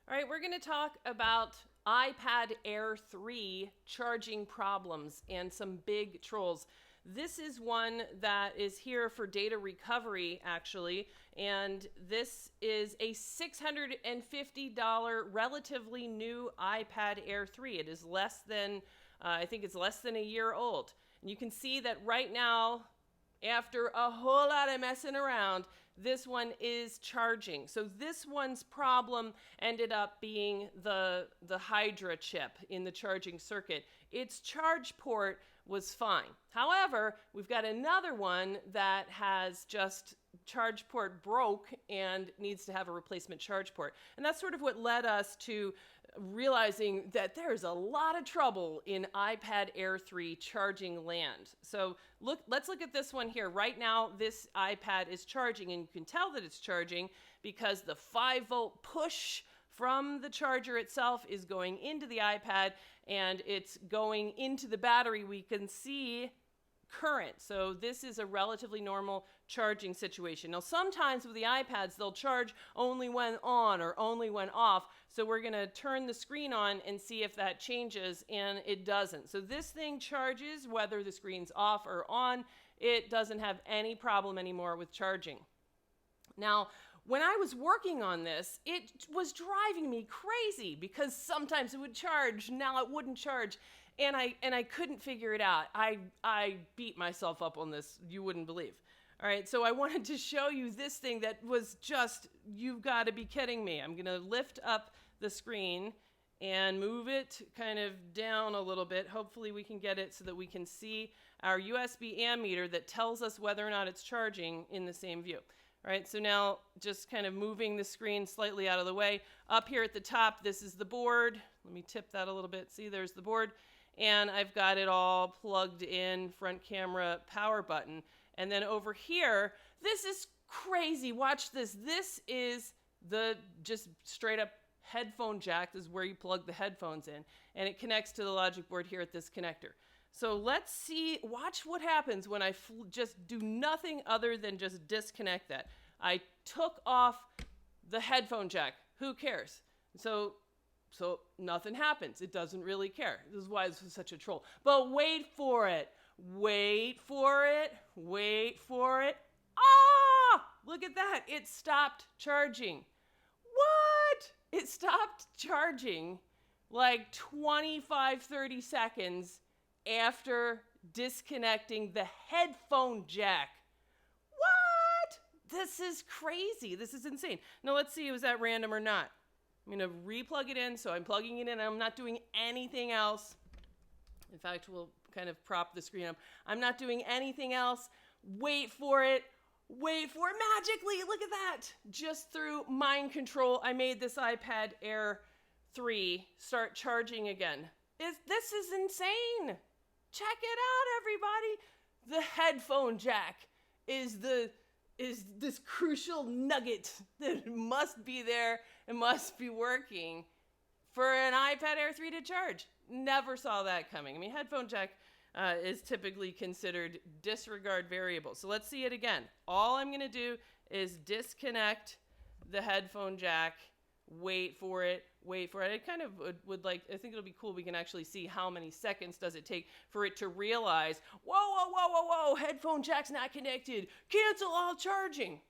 All right, we're going to talk about iPad Air 3 charging problems and some big trolls. This is one that is here for data recovery, actually, and this is a $650 relatively new iPad Air 3. It is less than, I think it's less than a year old. And you can see that right now, after a whole lot of messing around, this one is charging. So this one's problem ended up being the Hydra chip in the charging circuit. Its charge port was fine. However, we've got another one that has just charge port broke and needs to have a replacement charge port. And that's sort of what led us to realizing that there's a lot of trouble in iPad Air 3 charging land. So let's look at this one here. Right now, this iPad is charging, and you can tell that it's charging because the 5-volt push from the charger itself is going into the iPad, and it's going into the battery. We can see current. So this is a relatively normal charging situation. Now, sometimes with the iPads, they'll charge only when on or only when off. So we're going to turn the screen on and see if that changes, and it doesn't. So this thing charges whether the screen's off or on. It doesn't have any problem anymore with charging. Now, when I was working on this, it was driving me crazy because sometimes it would charge, now it wouldn't charge. And I couldn't figure it out. I beat myself up on this, you wouldn't believe. All right, so I wanted to show you this thing that was just, you've got to be kidding me. I'm going to lift up the screen and move it kind of down a little bit. Hopefully we can get it so that we can see our USB ammeter that tells us whether or not it's charging in the same view. All right, so now just kind of moving the screen slightly out of the way. Up here at the top, this is the board. Let me tip that a little bit. See, there's the board. And I've got it all plugged in, front camera, power button. And then over here, this is crazy. Watch this. This is the just straight up headphone jack. This is where you plug the headphones in. And it connects to the logic board here at this connector. So let's see, watch what happens when I just do nothing other than just disconnect that. I took off the headphone jack. Who cares? So nothing happens. It doesn't really care. This is why this was such a troll. But wait for it. Wait for it. Wait for it. Ah! Look at that. It stopped charging. What? It stopped charging like 25, 30 seconds after disconnecting the headphone jack. What? This is crazy. This is insane. Now let's see, was that random or not? I'm going to replug it in. So I'm plugging it in. I'm not doing anything else. In fact, we'll kind of prop the screen up. I'm not doing anything else. Wait for it. Wait for it. Magically, look at that. Just through mind control, I made this iPad Air 3 start charging again. This is insane. Check it out, everybody. The headphone jack is this crucial nugget that must be there and must be working for an iPad Air 3 to charge. Never saw that coming. I mean, headphone jack is typically considered disregard variable. So let's see it again. All I'm going to do is disconnect the headphone jack, wait for it. I kind of would like, I think it'll be cool. We can actually see how many seconds does it take for it to realize, whoa, headphone jack's not connected. Cancel all charging.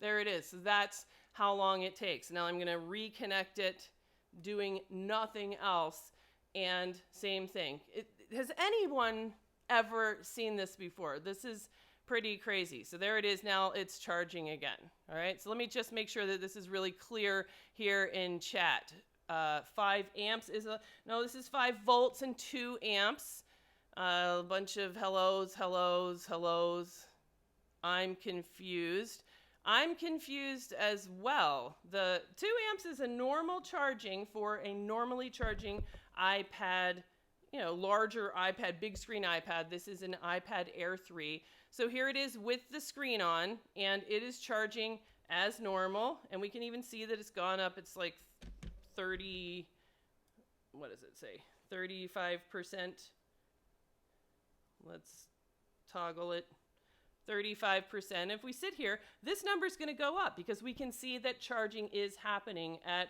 There it is. So that's how long it takes. Now I'm going to reconnect it, doing nothing else. And same thing. Has anyone ever seen this before? This is pretty crazy. So there it is. Now it's charging again. All right. So let me just make sure that this is really clear here in chat. 5 amps is no, this is 5 volts and 2 amps. A bunch of hellos. I'm confused. I'm confused as well. The 2 amps is a normal charging for a normally charging iPad, larger iPad, big screen iPad. This is an iPad Air 3. So here it is with the screen on, and it is charging as normal. And we can even see that it's gone up. It's like 30, what does it say? 35%. Let's toggle it. 35%. If we sit here, this number is going to go up because we can see that charging is happening at,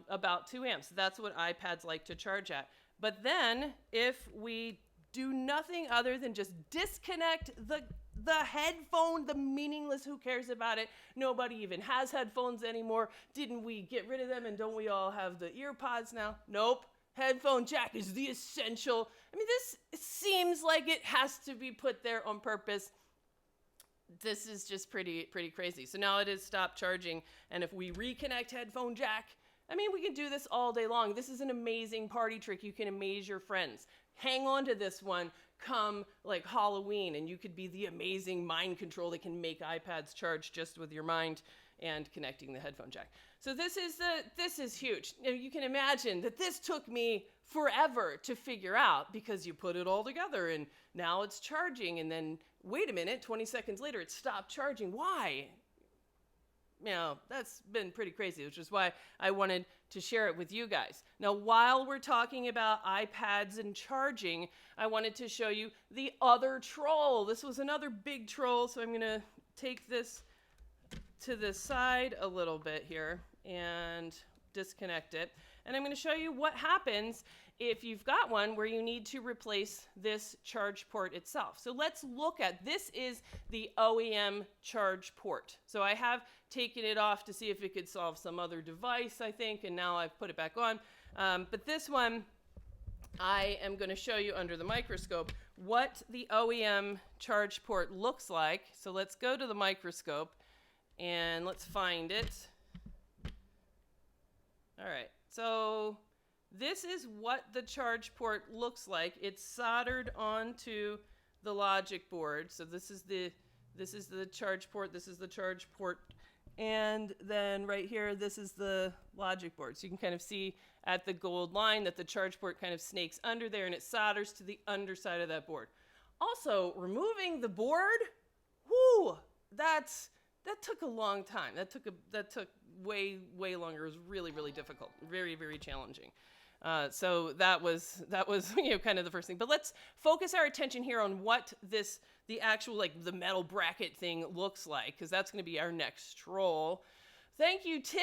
about 2 amps. That's what iPads like to charge at. But then if we do nothing other than just disconnect the headphone, the meaningless, who cares about it? Nobody even has headphones anymore. Didn't we get rid of them, and don't we all have the ear pods now? Nope. Headphone jack is the essential. I mean, this seems like it has to be put there on purpose. This is just pretty crazy. So now it is stop charging, and if we reconnect headphone jack, I mean, we can do this all day long. This is an amazing party trick. You can amaze your friends. Hang on to this one come like Halloween, and you could be the amazing mind control that can make iPads charge just with your mind and connecting the headphone jack. So this is huge. Now, you can imagine that this took me forever to figure out, because you put it all together and now it's charging, and then wait a minute, 20 seconds later it stopped charging. Why? That's been pretty crazy, which is why I wanted to share it with you guys. Now, while we're talking about iPads and charging, I wanted to show you the other troll. This was another big troll, so I'm going to take this to the side a little bit here and disconnect it. And I'm going to show you what happens if you've got one where you need to replace this charge port itself. So let's look at, this is the OEM charge port. So I have taken it off to see if it could solve some other device, I think, and now I've put it back on. But this one, I am going to show you under the microscope what the OEM charge port looks like. So let's go to the microscope and let's find it. All right, so this is what the charge port looks like. It's soldered onto the logic board. So this is the charge port, this is the charge port, and then right here, this is the logic board. So you can kind of see at the gold line that the charge port kind of snakes under there, and it solders to the underside of that board. Also, removing the board, whoo, that took a long time. That took way longer. It was really difficult, very challenging. So that was kind of the first thing. But let's focus our attention here on what the actual, like, the metal bracket thing looks like, because that's going to be our next troll. Thank you, Tim,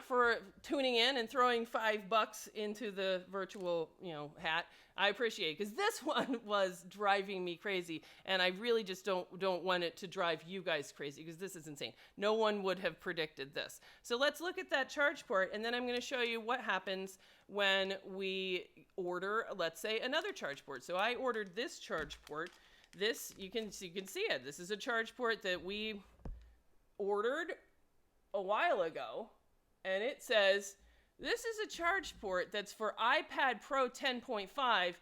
for tuning in and throwing $5 into the virtual, hat. I appreciate it, because this one was driving me crazy, and I really just don't want it to drive you guys crazy, because this is insane. No one would have predicted this. So let's look at that charge port, and then I'm going to show you what happens when we order, let's say, another charge port. So I ordered this charge port. This, you can see it. This is a charge port that we ordered a while ago, and it says this is a charge port that's for iPad Pro 10.5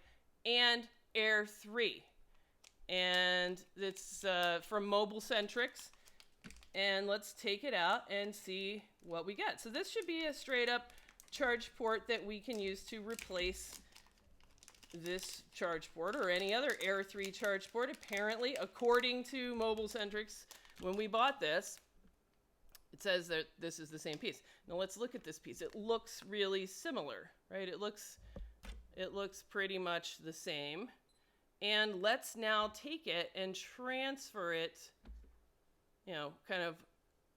and Air 3, and it's from Mobile Centrics. And let's take it out and see what we get. So this should be a straight up charge port that we can use to replace this charge port or any other Air 3 charge port. Apparently, according to Mobile Centrics, when we bought this, it says that this is the same piece. Now let's look at this piece. It looks really similar, right? It looks pretty much the same. And let's now take it and transfer it,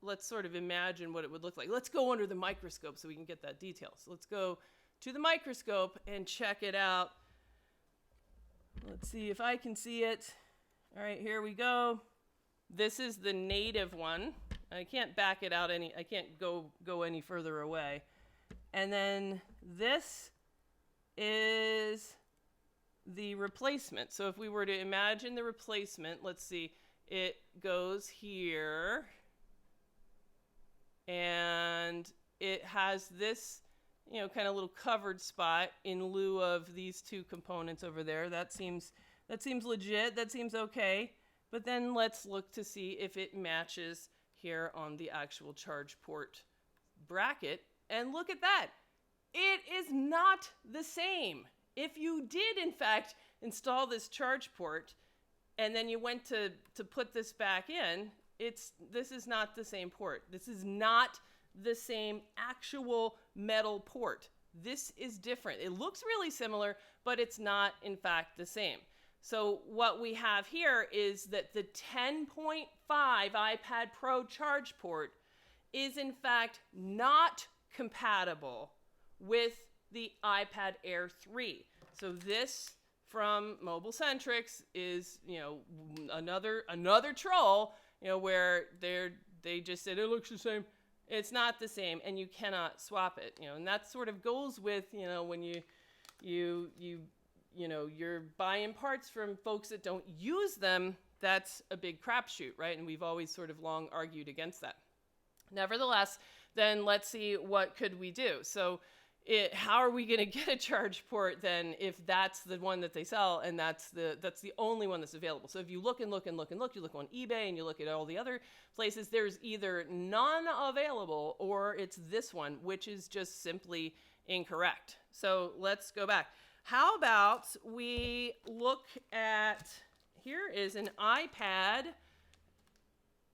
let's sort of imagine what it would look like. Let's go under the microscope so we can get that detail. So let's go to the microscope and check it out. Let's see if I can see it. All right, here we go. This is the native one. I can't back it out I can't go any further away. And then this is the replacement. So if we were to imagine the replacement, let's see, it goes here, and it has this, kind of little covered spot in lieu of these two components over there. That seems legit. That seems okay. But then let's look to see if it matches here on the actual charge port bracket. And look at that. It is not the same. If you did, in fact, install this charge port and then you went to put this back in, this is not the same port. This is not the same actual metal port. This is different. It looks really similar, but it's not, in fact, the same. So what we have here is that the 10.5 iPad Pro charge port is, in fact, not compatible with the iPad Air 3. So this from Mobile Centrics is, you know, another troll, you know, where they just said it looks the same. It's not the same, and you cannot swap it, you know, and that sort of goes with, you know, when you know, you're buying parts from folks that don't use them. That's a big crapshoot, right? And we've always sort of long argued against that. Nevertheless, then let's see, what could we do? So how are we going to get a charge port then if that's the one that they sell and that's the only one that's available? So if you look and look and look and look, you look on eBay and you look at all the other places, there's either none available or it's this one, which is just simply incorrect. So let's go back. How about we look at, here is an iPad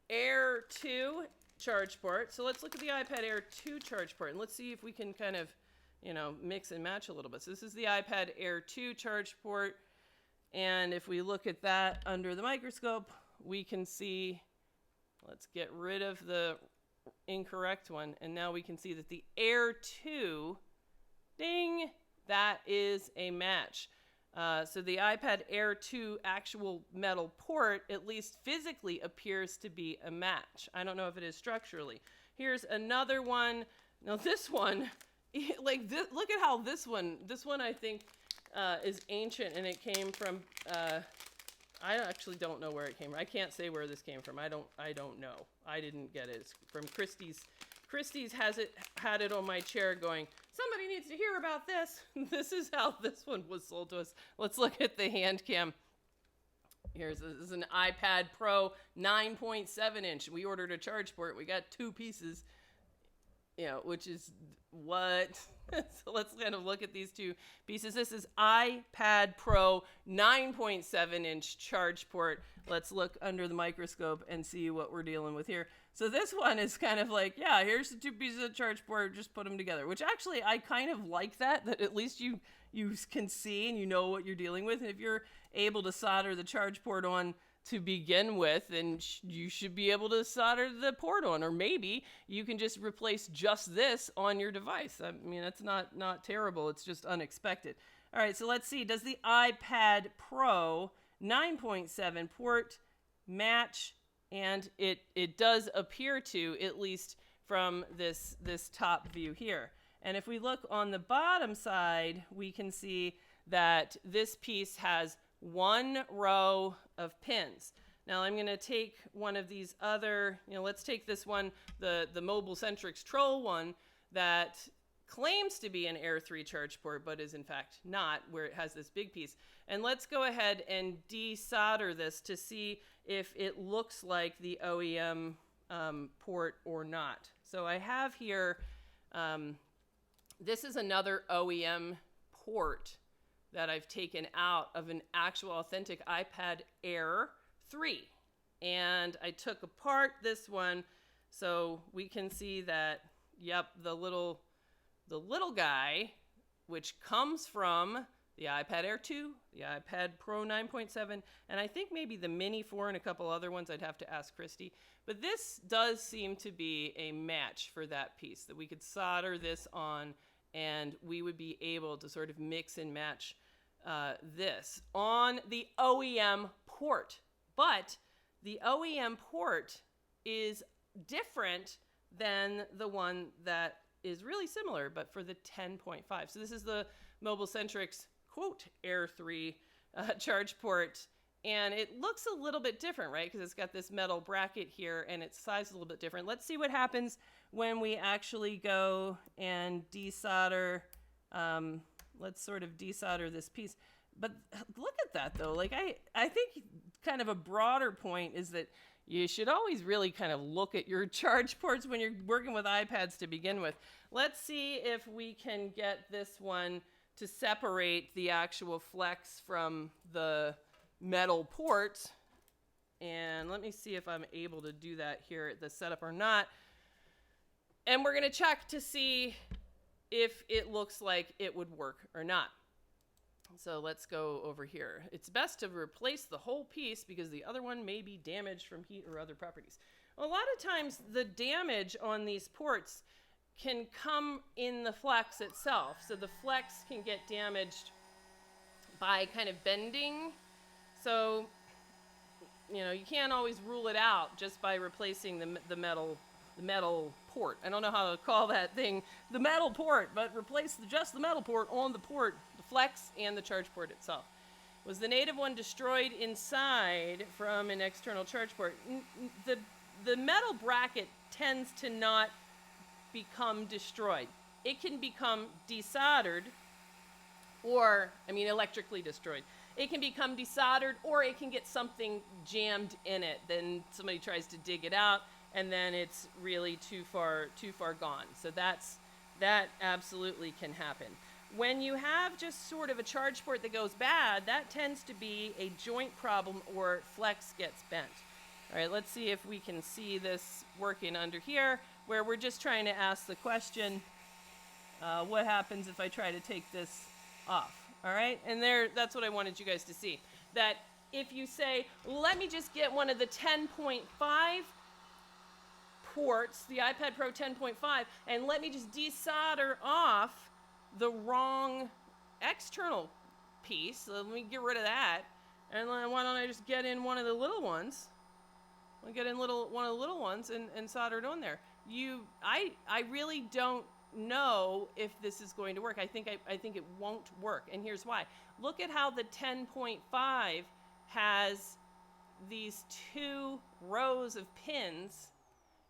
Air 2 charge port. So let's look at the iPad Air 2 charge port and let's see if we can kind of, you know, mix and match a little bit. So this is the iPad Air 2 charge port. And if we look at that under the microscope, we can see, let's get rid of the incorrect one. And now we can see that the Air 2, ding, that is a match. So the iPad Air 2 actual metal port, at least physically, appears to be a match. I don't know if it is structurally. Here's another one. Now this one, like this, look at how this one I think is ancient, and it came from, I actually don't know where it came from. I can't say where this came from. I don't know. I didn't get it. It's from Christie's. Christie's had it on my chair going, somebody needs to hear about this. This is how this one was sold to us. Let's look at the hand cam. This is an iPad Pro 9.7 inch. We ordered a charge port. We got 2 pieces, you know, which is what? So let's kind of look at these 2 pieces. This is iPad Pro 9.7 inch charge port. Let's look under the microscope and see what we're dealing with here. So this one is kind of like, yeah, here's the 2 pieces of charge port, just put them together, which actually I kind of like that at least you can see and you know what you're dealing with. And if you're able to solder the charge port on to begin with, then you should be able to solder the port on, or maybe you can just replace just this on your device. I mean, that's not terrible. It's just unexpected. All right, so let's see. Does the iPad Pro 9.7 port match? And it does appear to, at least from this top view here. And if we look on the bottom side, we can see that this piece has 1 row of pins. Now I'm going to take one of these other, you know, let's take this one, the Mobile Centrics Troll one that claims to be an Air 3 charge port, but is in fact not, where it has this big piece. And let's go ahead and desolder this to see if it looks like the OEM port or not. So I have here, this is another OEM port that I've taken out of an actual authentic iPad Air 3. And I took apart this one so we can see that, yep, the little guy, which comes from the iPad Air 2, the iPad Pro 9.7, and I think maybe the Mini 4 and a couple other ones. I'd have to ask Christy. But this does seem to be a match for that piece, that we could solder this on and we would be able to sort of mix and match this on the OEM port. But the OEM port is different than the one that is really similar, but for the 10.5. So this is the Mobile Centrics quote Air 3 charge port, and it looks a little bit different, right? Because it's got this metal bracket here and its size is a little bit different. Let's see what happens when we actually go and desolder. Let's sort of desolder this piece. But look at that though. Like I think kind of a broader point is that you should always really kind of look at your charge ports when you're working with iPads to begin with. Let's see if we can get this one to separate the actual flex from the metal port. And let me see if I'm able to do that here at the setup or not. And we're going to check to see if it looks like it would work or not. So let's go over here. It's best to replace the whole piece because the other one may be damaged from heat or other properties. A lot of times the damage on these ports can come in the flex itself. So the flex can get damaged by kind of bending. So, you know, you can't always rule it out just by replacing the metal port. I don't know how to call that thing the metal port, but replace just the metal port on the port, the flex and the charge port itself. Was the native one destroyed inside from an external charge port? The metal bracket tends to not become destroyed. It can become desoldered or, electrically destroyed. It can become desoldered, or it can get something jammed in it. Then somebody tries to dig it out, and then it's really too far gone. So that absolutely can happen. When you have just sort of a charge port that goes bad, that tends to be a joint problem or flex gets bent. All right, let's see if we can see this working under here, where we're just trying to ask the question, what happens if I try to take this off? All right, and that's what I wanted you guys to see. That if you say, let me just get one of the 10.5 ports, the iPad Pro 10.5, and let me just desolder off the wrong external piece. So let me get rid of that. And then why don't I just get in one of the little ones? I'll get in one of the little ones and solder it on there. I really don't know if this is going to work. I think it won't work, and here's why. Look at how the 10.5 has these 2 rows of pins,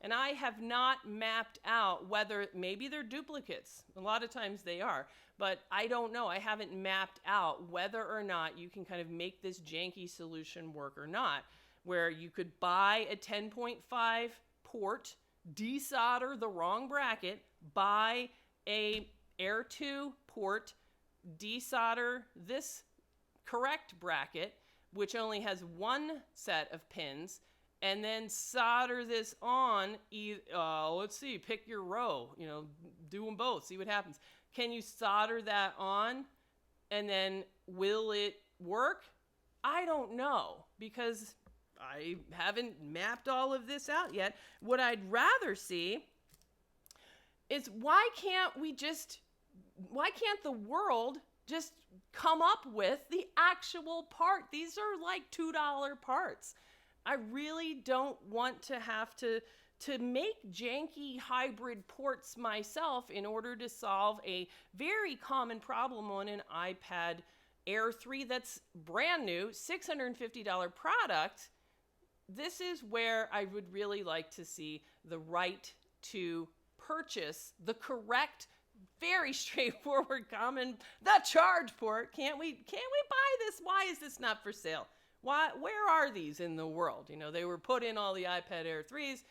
and I have not mapped out whether maybe they're duplicates. A lot of times they are, but I don't know. I haven't mapped out whether or not you can kind of make this janky solution work or not, where you could buy a 10.5 port, desolder the wrong bracket, buy a Air 2 port, desolder this correct bracket, which only has 1 set of pins, and then solder this on, let's see, pick your row, do them both, see what happens. Can you solder that on, and then will it work? I don't know, because I haven't mapped all of this out yet. What I'd rather see is why can't the world just come up with the actual part? These are like $2 parts. I really don't want to have to make janky hybrid ports myself in order to solve a very common problem on an iPad Air 3 that's brand new, $650 product. This is where I would really like to see the right to purchase the correct, very straightforward, common, the charge port. Can't we buy this? Why is this not for sale? Where are these in the world? They were put in all the iPad Air 3s.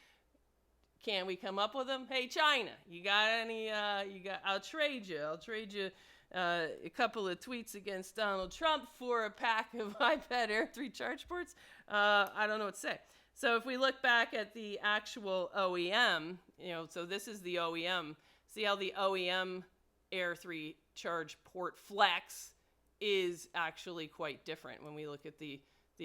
Can we come up with them? Hey, China, you got any? I'll trade you a couple of tweets against Donald Trump for a pack of iPad Air 3 charge ports. I don't know what to say. So if we look back at the actual OEM, so this is the OEM. See how the OEM Air 3 charge port flex is actually quite different when we look at the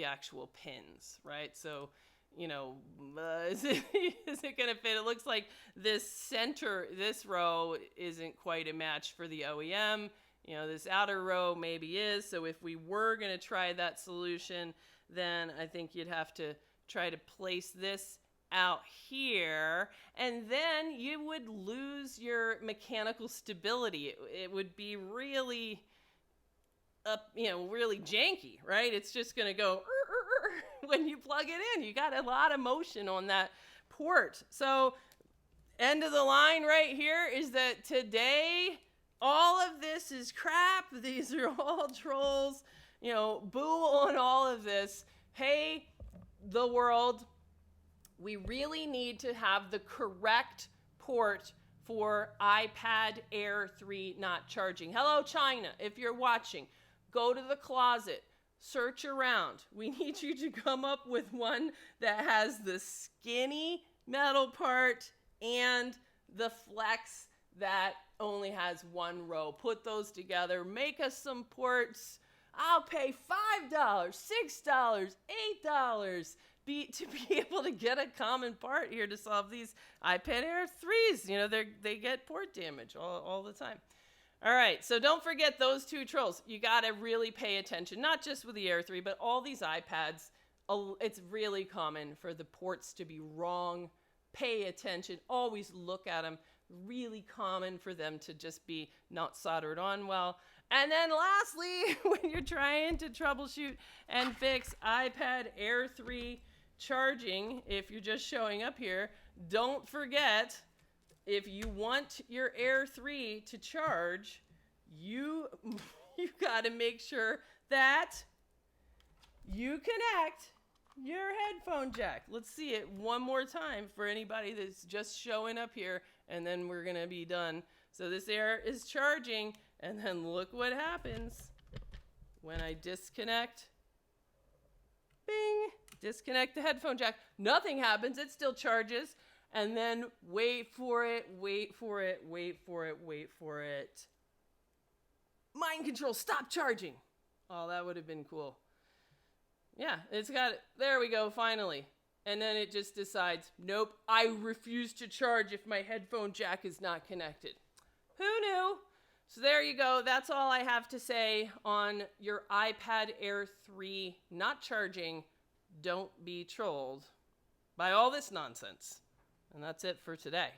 actual pins, right? So, is it going to fit? It looks like this row isn't quite a match for the OEM. This outer row maybe is. So if we were going to try that solution, then I think you'd have to try to place this out here, and then you would lose your mechanical stability. It would be really really janky, right? It's just going to go when you plug it in. You got a lot of motion on that port. So end of the line right here is that today all of this is crap. These are all trolls. Boo on all of this. Hey, the world, we really need to have the correct port for iPad Air 3 not charging. Hello, China, if you're watching, go to the closet, search around. We need you to come up with one that has the skinny metal part and the flex that only has 1 row. Put those together, make us some ports. I'll pay $5, $6, $8. to be able to get a common part here to solve these iPad Air 3s. You know, they get port damage all the time. All right, so don't forget those two trolls. You got to really pay attention, not just with the Air 3, but all these iPads. It's really common for the ports to be wrong. Pay attention. Always look at them. Really common for them to just be not soldered on well. And then lastly, when you're trying to troubleshoot and fix iPad Air 3 charging, if you're just showing up here, don't forget, if you want your Air 3 to charge, you got to make sure that you connect your headphone jack. Let's see it one more time for anybody that's just showing up here, and then we're going to be done. So this Air is charging, and then look what happens when I disconnect. Bing! Disconnect the headphone jack. Nothing happens. It still charges. And then wait for it, wait for it, wait for it, wait for it. Mind control, stop charging. Oh, that would have been cool. Yeah, it's got it. There we go, finally. And then it just decides, nope, I refuse to charge if my headphone jack is not connected. Who knew? So there you go. That's all I have to say on your iPad Air 3 not charging. Don't be trolled by all this nonsense. And that's it for today.